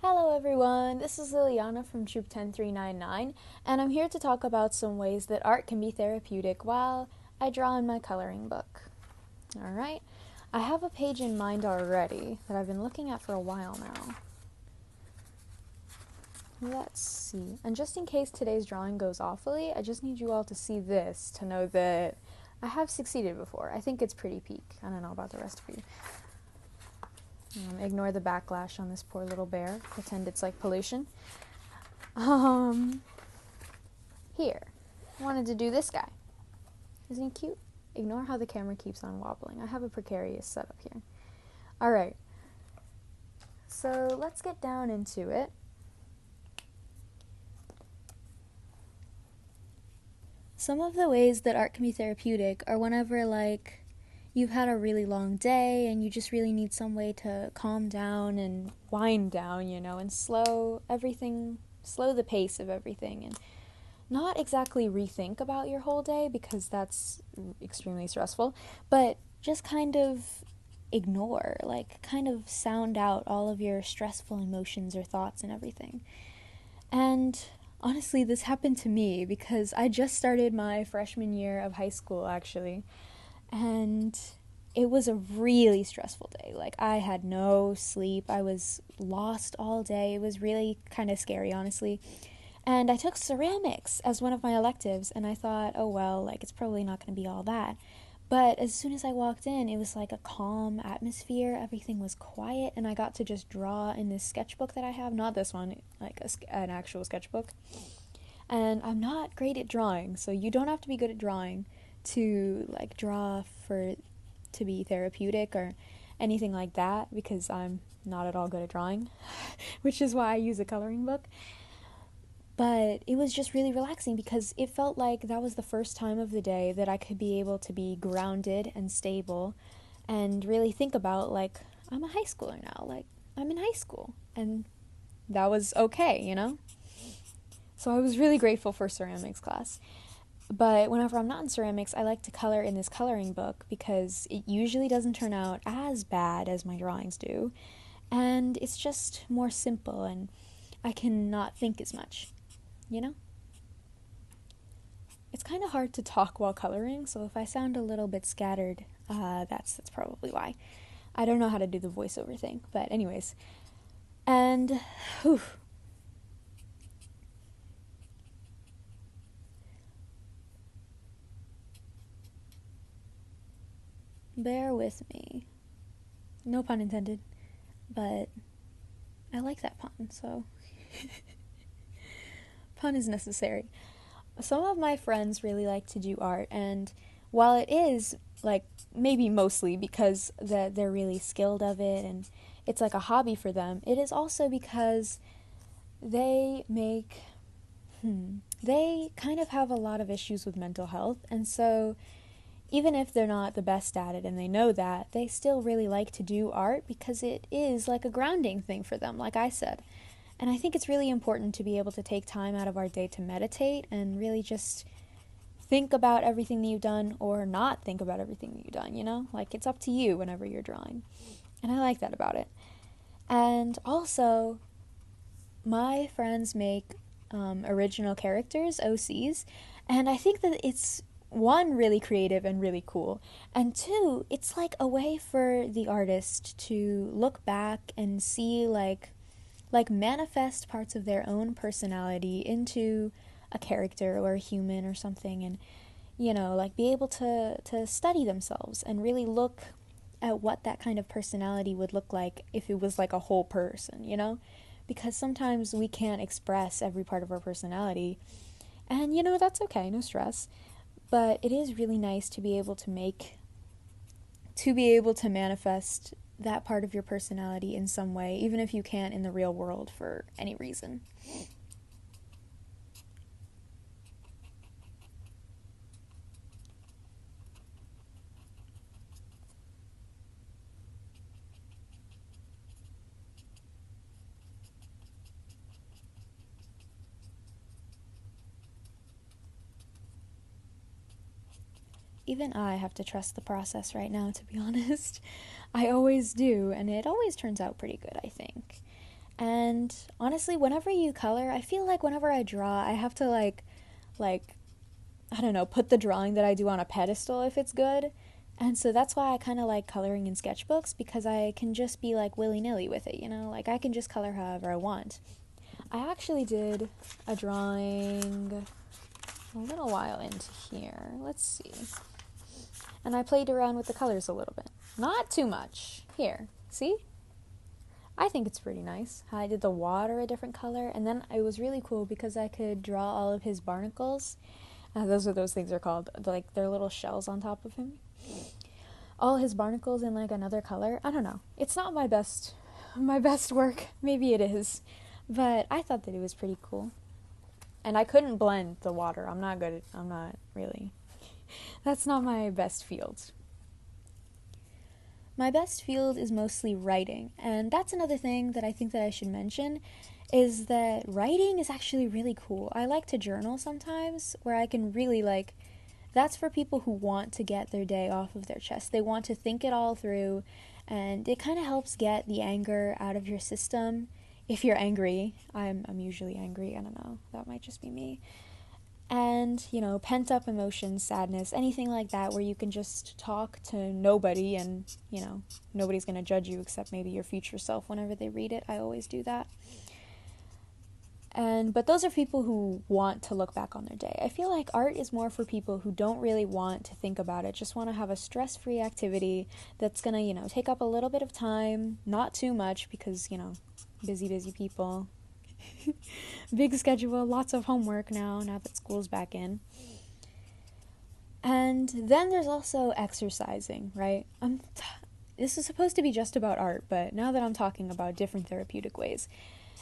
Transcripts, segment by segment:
Hello everyone, this is Liliana from Troop 10399, and I'm here to talk about some ways that art can be therapeutic while I draw in my coloring book. Alright, I have a page in mind already that I've been looking at for a while now. Let's see, and just in case today's drawing goes awfully, I just need you all to see this to know that I have succeeded before. I think it's pretty peak. I don't know about the rest of you. Ignore the backlash on this poor little bear. Pretend it's like pollution. Here. I wanted to do this guy. Isn't he cute? Ignore how the camera keeps on wobbling. I have a precarious setup here. Alright. So let's get down into it. Some of the ways that art can be therapeutic are whenever, you've had a really long day and you just really need some way to calm down and wind down, and slow the pace of everything, and not exactly rethink about your whole day because that's extremely stressful, but just kind of ignore, kind of sound out all of your stressful emotions or thoughts and everything. And honestly, this happened to me because I just started my freshman year of high school, actually. And it was a really stressful day. I had no sleep. I was lost all day. It was really kind of scary, honestly. And I took ceramics as one of my electives, and I thought, oh well, it's probably not going to be all that. But as soon as I walked in, it was like a calm atmosphere. Everything was quiet, and I got to just draw in this sketchbook that I have. Not this one, an actual sketchbook. And I'm not great at drawing, so you don't have to be good at drawing to draw to be therapeutic or anything like that, because I'm not at all good at drawing, which is why I use a coloring book. But it was just really relaxing because it felt like that was the first time of the day that I could be able to be grounded and stable and really think about, I'm a high schooler now, I'm in high school, and that was okay, So I was really grateful for ceramics class. But whenever I'm not in ceramics, I like to color in this coloring book because it usually doesn't turn out as bad as my drawings do. And it's just more simple, and I can not think as much, It's kind of hard to talk while coloring, so if I sound a little bit scattered, that's probably why. I don't know how to do the voiceover thing, but anyways. And, whew. Bear with me. No pun intended, but I like that pun, so pun is necessary. Some of my friends really like to do art, and while it is, maybe mostly because they're really skilled of it and it's like a hobby for them, it is also because they kind of have a lot of issues with mental health, and so even if they're not the best at it and they know that, they still really like to do art because it is like a grounding thing for them, like I said. And I think it's really important to be able to take time out of our day to meditate and really just think about everything that you've done or not think about everything that you've done, it's up to you whenever you're drawing. And I like that about it. And also, my friends make original characters, OCs, and I think that it's one, really creative and really cool, and two, it's like a way for the artist to look back and see manifest parts of their own personality into a character or a human or something, and be able to study themselves and really look at what that kind of personality would look like if it was like a whole person, because sometimes we can't express every part of our personality, and that's okay, no stress. But it is really nice to be able to manifest that part of your personality in some way, even if you can't in the real world for any reason. Even I have to trust the process right now, to be honest. I always do, and it always turns out pretty good, I think. And honestly, whenever you color, I feel like whenever I draw, I have to like I don't know, put the drawing that I do on a pedestal if it's good. And so that's why I kind of like coloring in sketchbooks, because I can just be like willy-nilly with it, you know? Like I can just color however I want. I actually did a drawing a little while into here. Let's see. And I played around with the colors a little bit. Not too much. Here, see? I think it's pretty nice. I did the water a different color, and then it was really cool because I could draw all of his barnacles. Those are those things are called. Like, they're little shells on top of him. All his barnacles in like another color. I don't know. It's not my best work. Maybe it is. But I thought that it was pretty cool. And I couldn't blend the water. I'm not really. That's not my best field. My best field is mostly writing, and that's another thing that I think that I should mention, is that writing is actually really cool. I like to journal sometimes, where I can really that's for people who want to get their day off of their chest. They want to think it all through, and it kind of helps get the anger out of your system. If you're angry, I'm usually angry, I don't know, that might just be me. And, pent up emotions, sadness, anything like that, where you can just talk to nobody and, nobody's going to judge you except maybe your future self whenever they read it. I always do that. But those are people who want to look back on their day. I feel like art is more for people who don't really want to think about it, just want to have a stress-free activity that's going to, take up a little bit of time, not too much because, busy people. Big schedule, lots of homework now that school's back in. And then there's also exercising, right? This is supposed to be just about art, but now that I'm talking about different therapeutic ways,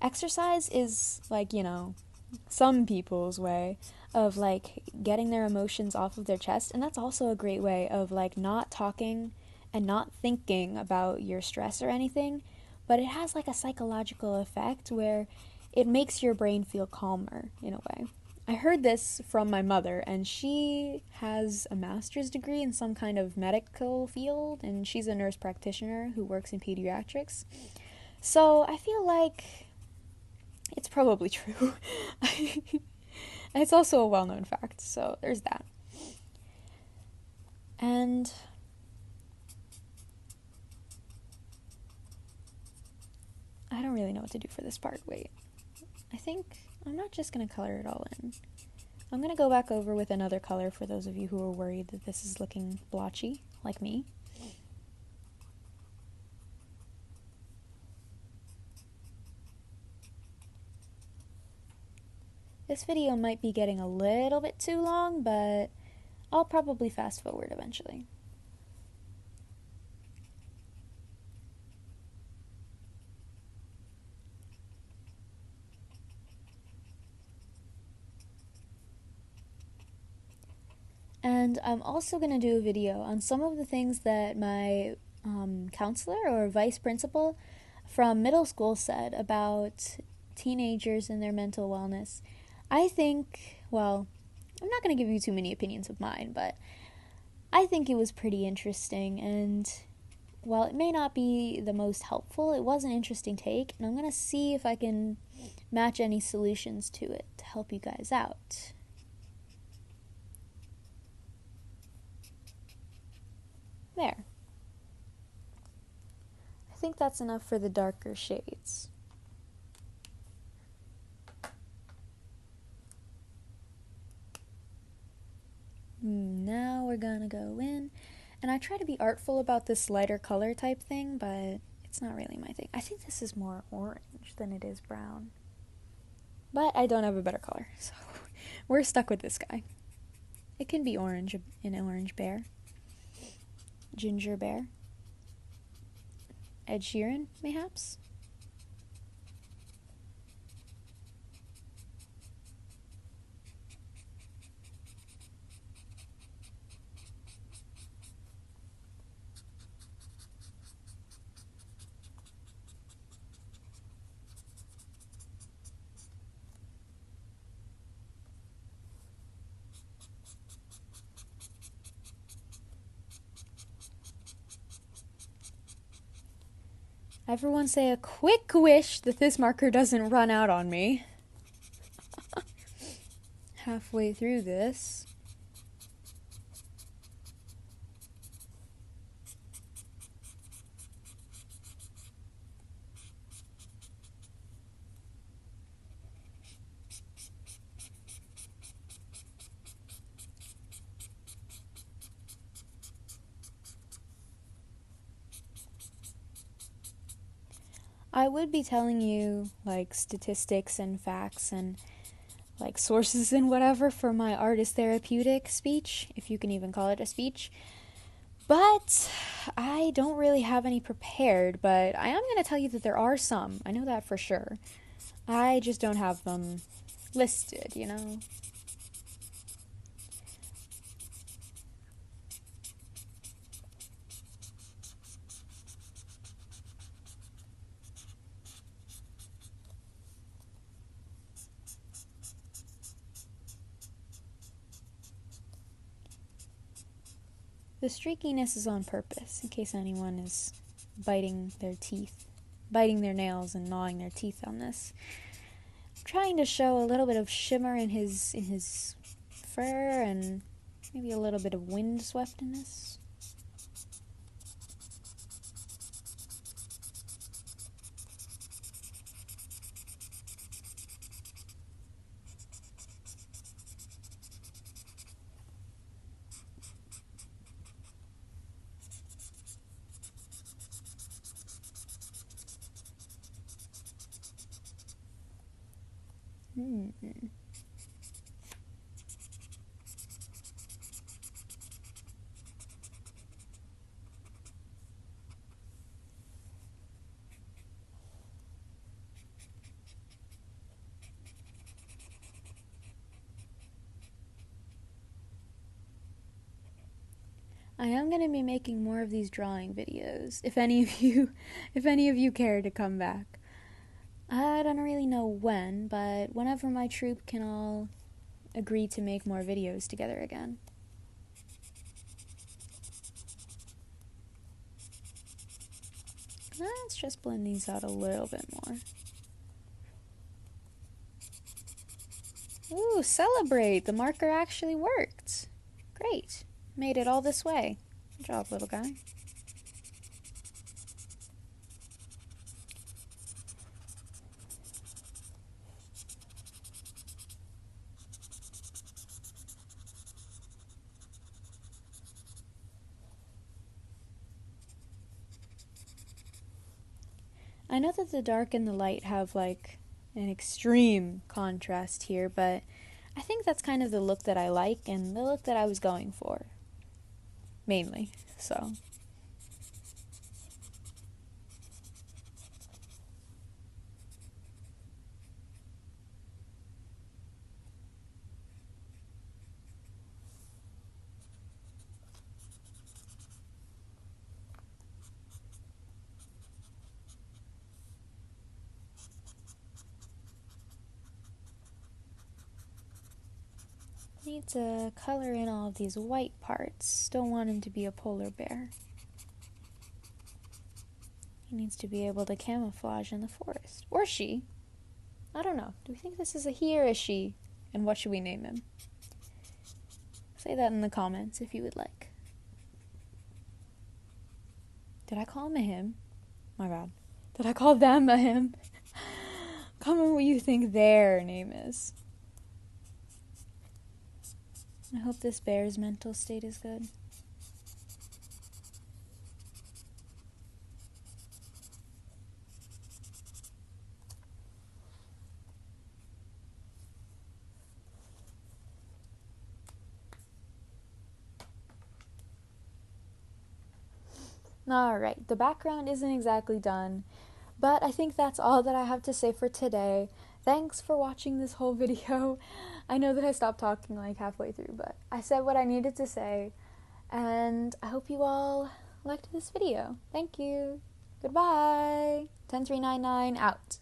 exercise is some people's way of getting their emotions off of their chest, and that's also a great way of not talking and not thinking about your stress or anything, but it has a psychological effect where it makes your brain feel calmer in a way. I heard this from my mother, and she has a master's degree in some kind of medical field, and she's a nurse practitioner who works in pediatrics. So I feel like it's probably true. It's also a well-known fact, so there's that. And I don't really know what to do for this part. Wait. I think I'm not just going to color it all in. I'm going to go back over with another color for those of you who are worried that this is looking blotchy, like me. This video might be getting a little bit too long, but I'll probably fast forward eventually. And I'm also going to do a video on some of the things that my counselor or vice principal from middle school said about teenagers and their mental wellness. I think, well, I'm not going to give you too many opinions of mine, but I think it was pretty interesting, and while it may not be the most helpful, it was an interesting take, and I'm going to see if I can match any solutions to it to help you guys out. There. I think that's enough for the darker shades. Now we're gonna go in, and I try to be artful about this lighter color type thing, but it's not really my thing. I think this is more orange than it is brown. But I don't have a better color, so we're stuck with this guy. It can be orange, an orange bear. Ginger bear. Ed Sheeran, mayhaps? Everyone say a quick wish that this marker doesn't run out on me. Halfway through this. I would be telling you, like, statistics and facts and, like, sources and whatever for my art is therapeutic speech, if you can even call it a speech. But I don't really have any prepared, but I am going to tell you that there are some. I know that for sure. I just don't have them listed, you know? The streakiness is on purpose, in case anyone is biting their nails and gnawing their teeth on this. I'm trying to show a little bit of shimmer in his fur and maybe a little bit of wind sweeptness. I am going to be making more of these drawing videos, if any of you care to come back. I don't really know when, but whenever my troupe can all agree to make more videos together again. Let's just blend these out a little bit more. Ooh, celebrate! The marker actually worked. Great. Made it all this way. Good job, little guy. I know that the dark and the light have like an extreme contrast here, but I think that's kind of the look that I like and the look that I was going for. Mainly, so. Need to color in all of these white parts. Don't want him to be a polar bear. He needs to be able to camouflage in the forest. Or she. I don't know. Do we think this is a he or a she? And what should we name him? Say that in the comments if you would like. Did I call him a him? My bad. Did I call them a him? Comment what you think their name is. I hope this bear's mental state is good. Alright, the background isn't exactly done, but I think that's all that I have to say for today. Thanks for watching this whole video. I know that I stopped talking like halfway through, but I said what I needed to say, and I hope you all liked this video. Thank you. Goodbye. 10399 out.